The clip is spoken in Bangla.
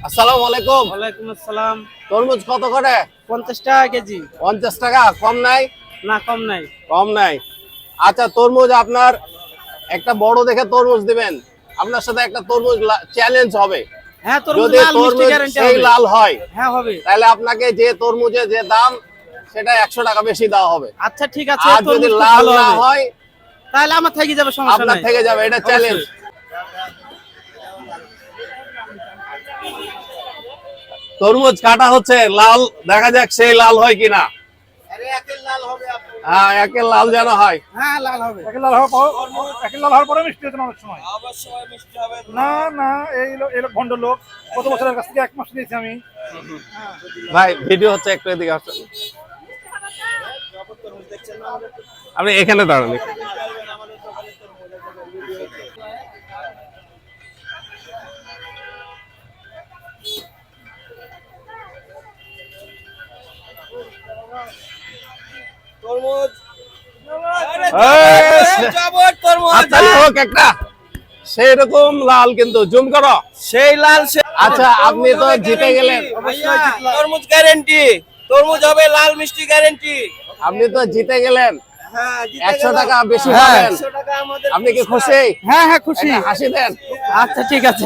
আসসালামু আলাইকুম। ওয়ালাইকুম আসসালাম। তরমুজ কত করে? 50 টাকা কেজি। 50 টাকা, কম নাই? না, কম নাই। কম নাই। আচ্ছা, তরমুজ আপনার একটা বড় দেখে তরমুজ দিবেন। আপনার সাথে একটা তরমুজ চ্যালেঞ্জ হবে। হ্যাঁ, তরমুজ যদি লাল মিষ্টি তরমুজ গ্যারান্টি সেই হবে। লাল হয়, হ্যাঁ, হবে। তাহলে আপনাকে যে তরমুজের যে দাম সেটা 100 টাকা বেশি দেওয়া হবে। আচ্ছা, ঠিক আছে। আর যদি তরমুজ খুব লাল ভালো না হবে। হয় তাহলে আমার থেকে যাবে, সমস্যা আপনার নাই। থেকে যাবে, এটা চ্যালেঞ্জ। তরমুজ কাটা হচ্ছে, লাল দেখা যাক সেই লাল হয় কিনা। হ্যাঁ, একের লাল যেন হয়। হ্যাঁ, লাল হবে। একের লাল হওয়ার পরে মিষ্টি হতো না অনেক সময়। না না, এই লোক ভণ্ড লোক। কত বছরের কাছ থেকে 1 মাস নিয়েছি আমি। ভাই ভিডিও হচ্ছে, একটু এদিকে আসুন। আপনি এখানে দাঁড়ান। হোক একটা সেই রকম লাল, কিন্তু জুম করো। সেই লাল আচ্ছা, আপনি তো জিতে গেলেন। তরমুজ গ্যারান্টি। তরমুজ হবে লাল মিষ্টি গ্যারান্টি। আপনি তো জিতে গেলেন। হ্যাঁ, 100 টাকা বেশি হ্যাঁ। পাবেন। আপনি কি খুশি? হ্যাঁ, হ্যাঁ, খুশি। একটা হাসি দেন। আচ্ছা, ঠিক আছে।